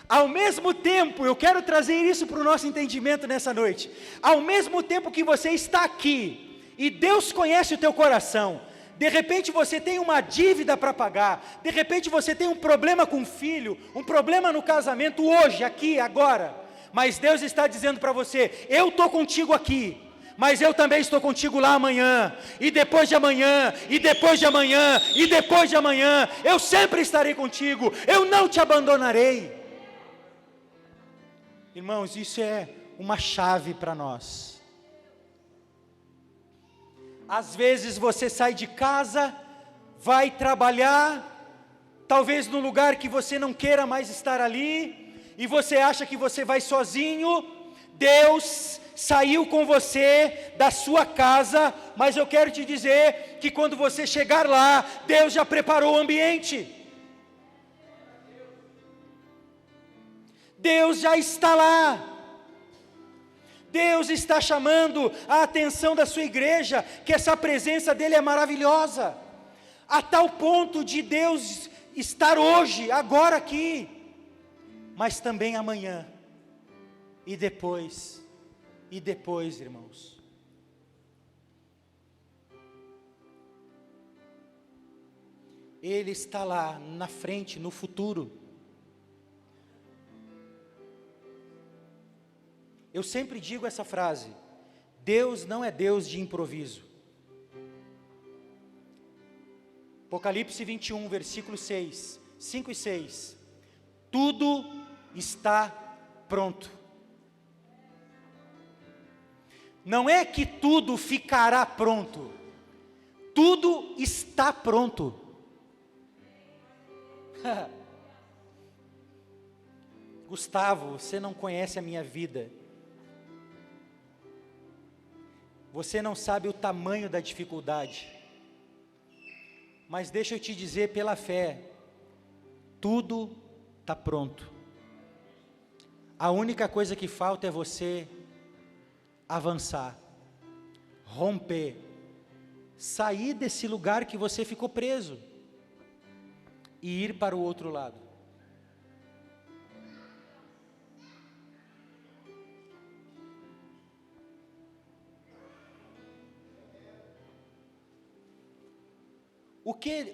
Ao mesmo tempo, eu quero trazer isso para o nosso entendimento nessa noite. Ao mesmo tempo que você está aqui, e Deus conhece o teu coração, de repente você tem uma dívida para pagar, de repente você tem um problema com o filho, um problema no casamento hoje, aqui, agora, mas Deus está dizendo para você: eu estou contigo aqui, mas eu também estou contigo lá amanhã, e depois de amanhã, e depois de amanhã, e depois de amanhã, eu sempre estarei contigo, eu não te abandonarei. Irmãos, isso é uma chave para nós. Às vezes você sai de casa, vai trabalhar, talvez num lugar que você não queira mais estar ali, e você acha que você vai sozinho. Deus saiu com você da sua casa, mas eu quero te dizer que quando você chegar lá, Deus já preparou o ambiente. Deus já está lá. Deus está chamando a atenção da sua igreja, que essa presença dEle é maravilhosa, a tal ponto de Deus estar hoje, agora aqui. mas também amanhã, e depois, irmãos. Ele está lá na frente, no futuro. Eu sempre digo essa frase: Deus não é Deus de improviso. Apocalipse 21, versículo 6, 5 e 6. Tudo está pronto. Não é que tudo ficará pronto. Tudo está pronto. Gustavo, você não conhece a minha vida. Você não sabe o tamanho da dificuldade. Mas deixa eu te dizer pela fé, tudo está pronto. A única coisa que falta é você avançar, romper, sair desse lugar que você ficou preso e ir para o outro lado.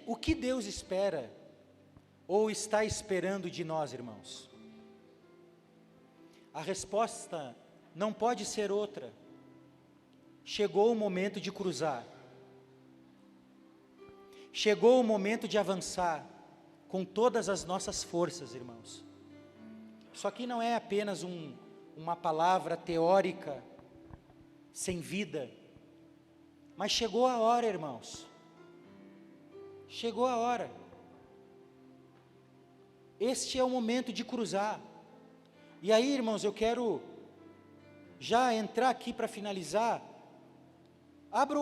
O que Deus espera, ou está esperando de nós, irmãos? A resposta não pode ser outra. Chegou o momento de cruzar. Chegou o momento de avançar com todas as nossas forças, irmãos. Isso aqui não é apenas uma palavra teórica, sem vida. Mas chegou a hora, irmãos. Chegou a hora. Este é o momento de cruzar. E aí, irmãos, eu quero já entrar aqui para finalizar. Abra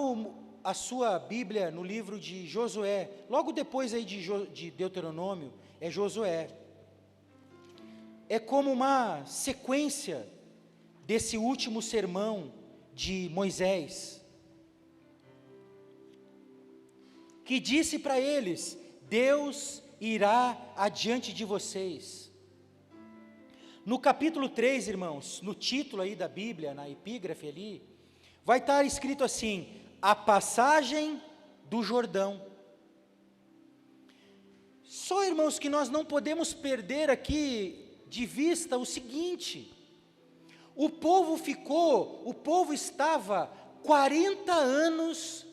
a sua Bíblia no livro de Josué. Logo depois aí de Deuteronômio, é Josué. É como uma sequência desse último sermão de Moisés, que disse para eles: Deus irá adiante de vocês. No capítulo 3, irmãos, no título aí da Bíblia, na epígrafe ali, vai estar escrito assim: a passagem do Jordão. Só, irmãos, que nós não podemos perder aqui de vista o seguinte: o povo estava 40 anos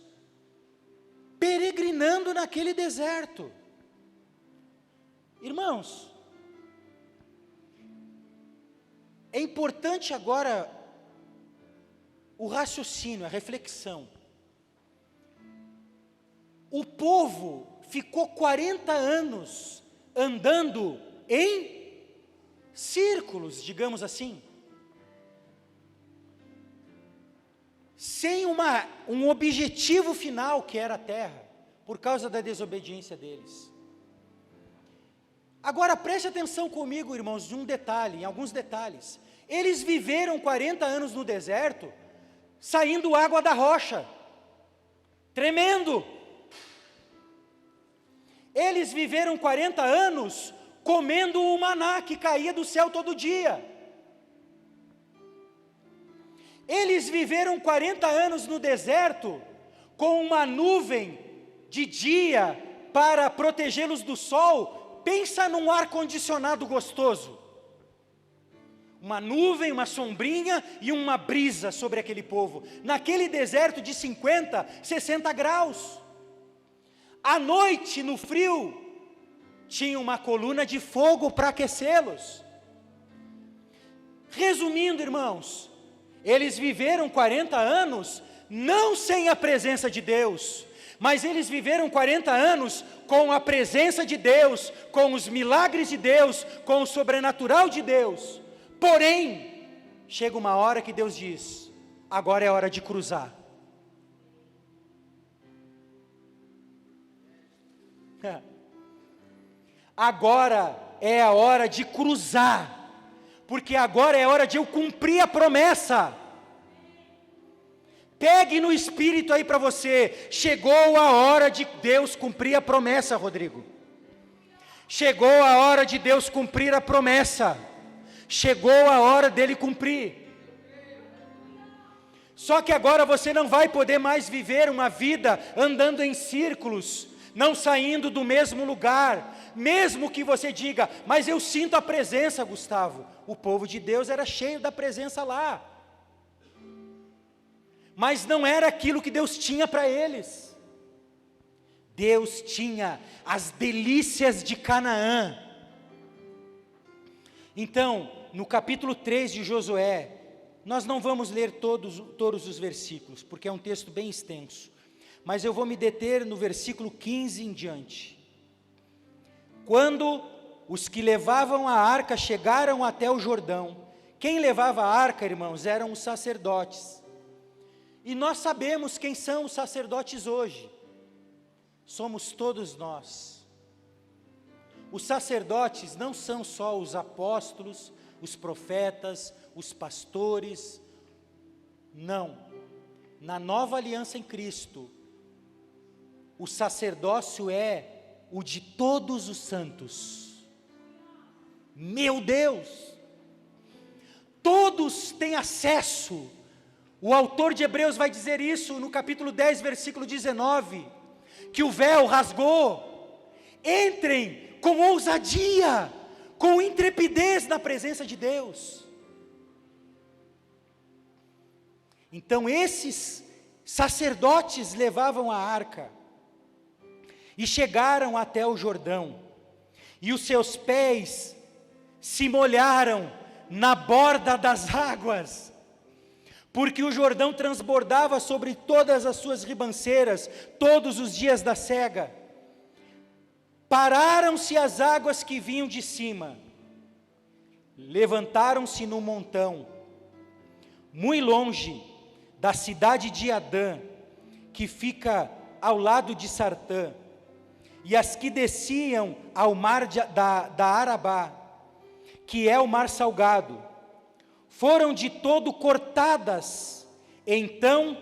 peregrinando naquele deserto. Irmãos, é importante agora o raciocínio, a reflexão. O povo ficou 40 anos andando em círculos, digamos assim, sem um objetivo final, que era a terra, por causa da desobediência deles. Agora preste atenção comigo, irmãos, em alguns detalhes. Eles viveram 40 anos no deserto, saindo água da rocha, tremendo. Eles viveram 40 anos comendo o maná que caía do céu todo dia. Eles viveram 40 anos no deserto, com uma nuvem de dia para protegê-los do sol. Pensa num ar-condicionado gostoso. Uma nuvem, uma sombrinha e uma brisa sobre aquele povo. Naquele deserto de 50, 60 graus. À noite, no frio, tinha uma coluna de fogo para aquecê-los. Resumindo, irmãos, eles viveram 40 anos, não sem a presença de Deus, mas eles viveram 40 anos com a presença de Deus, com os milagres de Deus, com o sobrenatural de Deus. Porém, chega uma hora que Deus diz: agora é hora de cruzar. Agora é a hora de cruzar, porque agora é hora de eu cumprir a promessa. Pegue no espírito aí para você: chegou a hora de Deus cumprir a promessa, Rodrigo. Chegou a hora de Deus cumprir a promessa. Chegou a hora dele cumprir. Só que agora você não vai poder mais viver uma vida andando em círculos, não saindo do mesmo lugar, mesmo que você diga, mas eu sinto a presença, Gustavo. O povo de Deus era cheio da presença lá, mas não era aquilo que Deus tinha para eles. Deus tinha as delícias de Canaã. Então, no capítulo 3 de Josué, nós não vamos ler todos os versículos, porque é um texto bem extenso, mas eu vou me deter no versículo 15 em diante. Quando os que levavam a arca chegaram até o Jordão, quem levava a arca, irmãos, eram os sacerdotes. E nós sabemos quem são os sacerdotes hoje. Somos todos nós. Os sacerdotes não são só os apóstolos, os profetas, os pastores. Não. Na nova aliança em Cristo, o sacerdócio é o de todos os santos. Meu Deus! Todos têm acesso. O autor de Hebreus vai dizer isso no capítulo 10, versículo 19, que o véu rasgou. Entrem com ousadia, com intrepidez na presença de Deus. Então esses sacerdotes levavam a arca e chegaram até o Jordão, e os seus pés se molharam na borda das águas, porque o Jordão transbordava sobre todas as suas ribanceiras, todos os dias da cega. Pararam-se as águas que vinham de cima, levantaram-se no montão, muito longe da cidade de Adã, que fica ao lado de Sartã, e as que desciam ao mar da Arabá, que é o mar salgado, foram de todo cortadas. Então,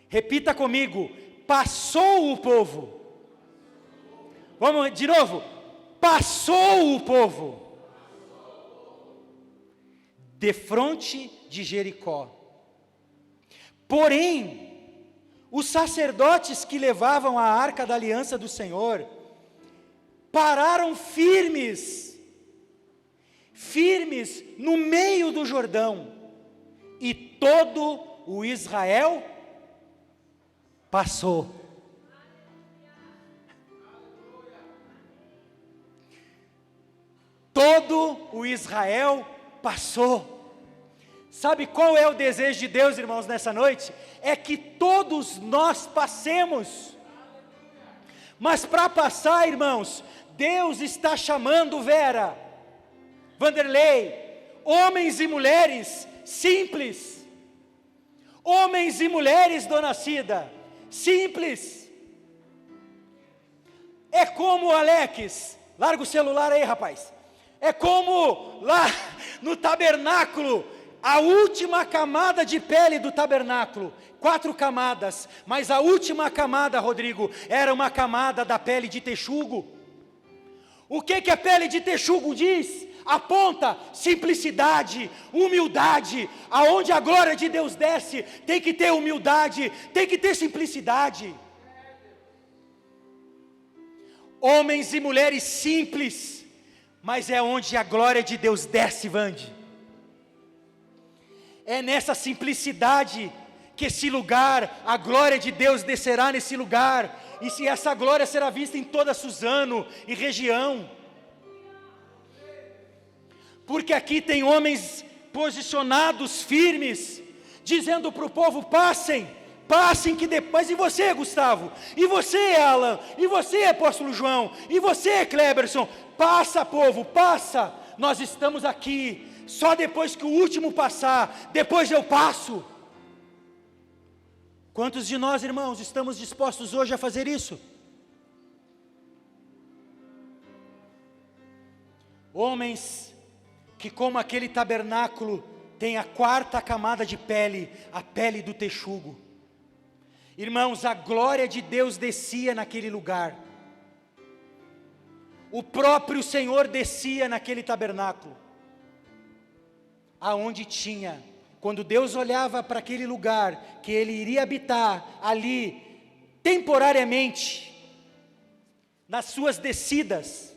repita comigo, passou o povo. Vamos de novo, passou o povo defronte de Jericó. Porém, os sacerdotes que levavam a arca da aliança do Senhor pararam firmes no meio do Jordão, e todo o Israel passou. Todo o Israel passou. Sabe qual é o desejo de Deus, irmãos, nessa noite? É que todos nós passemos. Mas para passar, irmãos, Deus está chamando, Vera, Vanderlei, homens e mulheres simples, homens e mulheres, Dona Cida, simples. É como, Alex, larga o celular aí, rapaz. É como lá no tabernáculo, a última camada de pele do tabernáculo, 4 camadas, mas a última camada, Rodrigo, era uma camada da pele de texugo. O que a pele de texugo diz? Aponta simplicidade, humildade. Aonde a glória de Deus desce, tem que ter humildade, tem que ter simplicidade. Homens e mulheres simples, mas é onde a glória de Deus desce, Vande. É nessa simplicidade que esse lugar, a glória de Deus descerá nesse lugar, e se essa glória será vista em toda Suzano e região, porque aqui tem homens posicionados, firmes, dizendo para o povo, passem que depois, e você, Gustavo, e você, Alan, e você, apóstolo João, e você, Kleberson, passa, povo, passa, nós estamos aqui, só depois que o último passar, depois eu passo. Quantos de nós, irmãos, estamos dispostos hoje a fazer isso? Homens que, como aquele tabernáculo, tem a 4ª camada de pele, a pele do texugo. Irmãos, a glória de Deus descia naquele lugar. o próprio Senhor descia naquele tabernáculo, aonde tinha, quando Deus olhava para aquele lugar, que Ele iria habitar ali, temporariamente, nas suas descidas,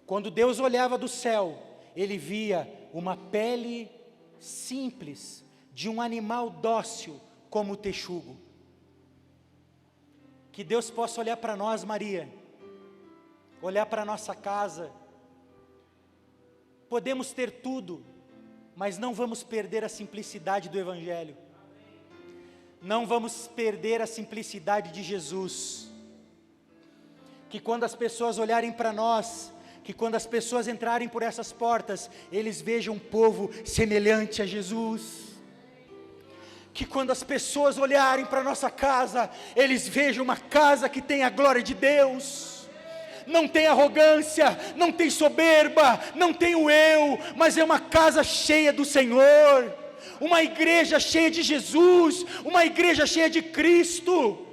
quando Deus olhava do céu, Ele via uma pele simples, de um animal dócil, como o texugo. Que Deus possa olhar para nós, Maria, olhar para a nossa casa. Podemos ter tudo, mas não vamos perder a simplicidade do Evangelho. Não vamos perder a simplicidade de Jesus. Que quando as pessoas olharem para nós, que quando as pessoas entrarem por essas portas, eles vejam um povo semelhante a Jesus. Que quando as pessoas olharem para a nossa casa, eles vejam uma casa que tem a glória de Deus. Não tem arrogância, não tem soberba, não tem o eu, mas é uma casa cheia do Senhor, uma igreja cheia de Jesus, uma igreja cheia de Cristo,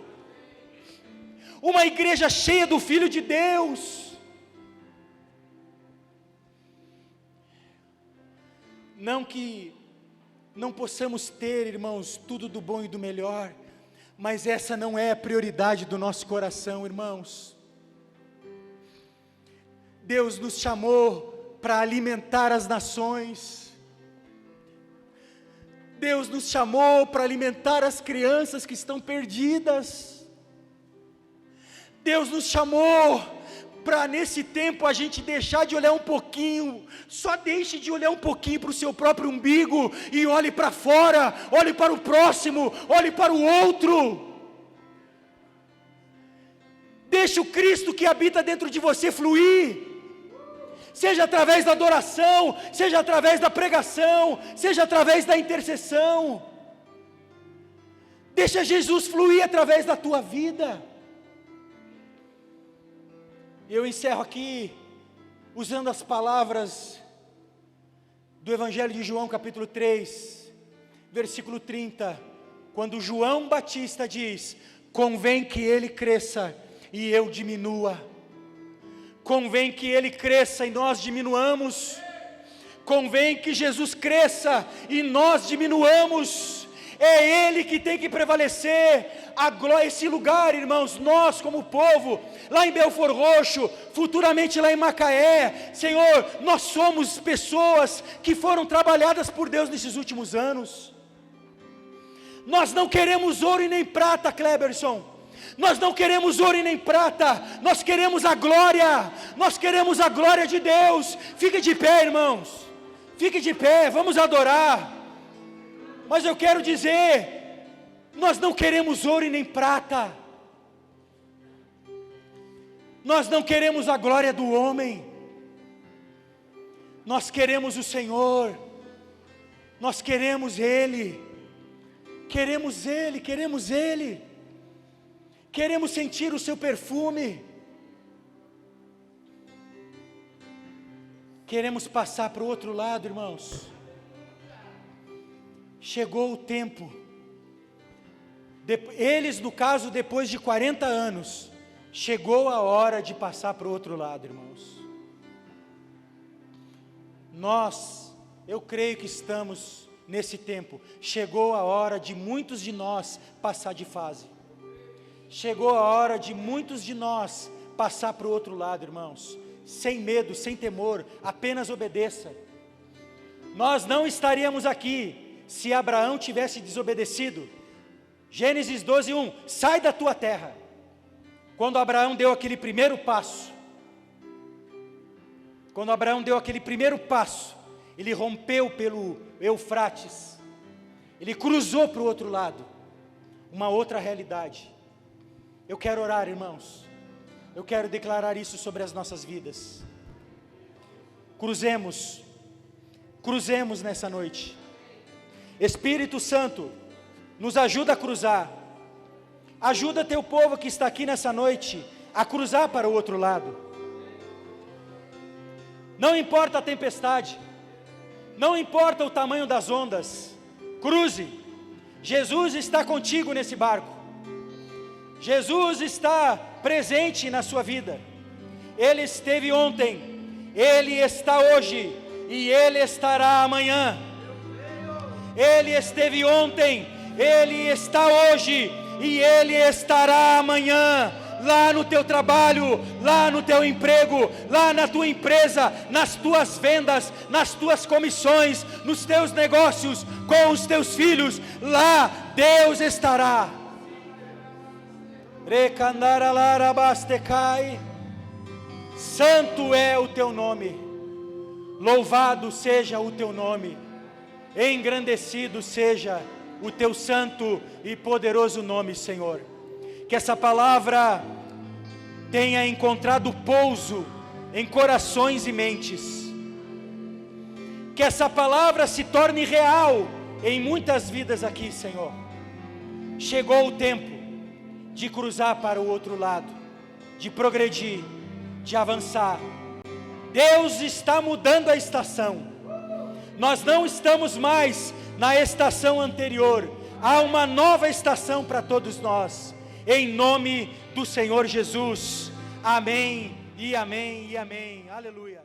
uma igreja cheia do Filho de Deus. Não que não possamos ter, irmãos, tudo do bom e do melhor, mas essa não é a prioridade do nosso coração, irmãos. Deus nos chamou para alimentar as nações. Deus nos chamou para alimentar as crianças que estão perdidas. Deus nos chamou para nesse tempo a gente deixar de olhar um pouquinho, só deixe de olhar um pouquinho para o seu próprio umbigo e olhe para fora, olhe para o próximo, olhe para o outro. Deixe o Cristo que habita dentro de você fluir, seja através da adoração, seja através da pregação, seja através da intercessão. Deixa Jesus fluir através da tua vida. Eu encerro aqui usando as palavras do Evangelho de João, capítulo 3, versículo 30, quando João Batista diz: convém que ele cresça e eu diminua. Convém que ele cresça e nós diminuamos. Convém que Jesus cresça e nós diminuamos. É Ele que tem que prevalecer. A glória, esse lugar, irmãos, nós como povo, lá em Belford Roxo, futuramente lá em Macaé, Senhor, nós somos pessoas que foram trabalhadas por Deus nesses últimos anos. Nós não queremos ouro e nem prata, Kleberson. Nós não queremos ouro e nem prata, nós queremos a glória, nós queremos a glória de Deus. Fique de pé, irmãos, fique de pé, vamos adorar. Mas eu quero dizer, nós não queremos ouro e nem prata, nós não queremos a glória do homem, nós queremos o Senhor, nós queremos Ele, queremos Ele, queremos Ele, queremos sentir o seu perfume, queremos passar para o outro lado, irmãos. Chegou o tempo, eles no caso depois de 40 anos, chegou a hora de passar para o outro lado, irmãos. Nós, eu creio que estamos nesse tempo, chegou a hora de muitos de nós passar de fase, chegou a hora de muitos de nós passar para o outro lado, irmãos, sem medo, sem temor, apenas obedeça. Nós não estaríamos aqui se Abraão tivesse desobedecido. Gênesis 12:1, sai da tua terra. Quando Abraão deu aquele primeiro passo, ele rompeu pelo Eufrates, ele cruzou para o outro lado, uma outra realidade. Eu quero orar, irmãos, eu quero declarar isso sobre as nossas vidas. Cruzemos nessa noite. Espírito Santo, nos ajuda a cruzar, ajuda teu povo que está aqui nessa noite, a cruzar para o outro lado. Não importa a tempestade, não importa o tamanho das ondas, cruze. Jesus está contigo nesse barco, Jesus está presente na sua vida, Ele esteve ontem, Ele está hoje e Ele estará amanhã. Ele esteve ontem, Ele está hoje e Ele estará amanhã. Lá no teu trabalho, lá no teu emprego, lá na tua empresa, nas tuas vendas, nas tuas comissões, nos teus negócios, com os teus filhos, lá Deus estará. Santo é o teu nome, louvado seja o teu nome, engrandecido seja o teu santo e poderoso nome, Senhor. Que essa palavra tenha encontrado pouso em corações e mentes. Que essa palavra se torne real em muitas vidas aqui, Senhor. Chegou o tempo de cruzar para o outro lado, de progredir, de avançar. Deus está mudando a estação. Nós não estamos mais na estação anterior. Há uma nova estação para todos nós. Em nome do Senhor Jesus. Amém e amém e amém. Aleluia.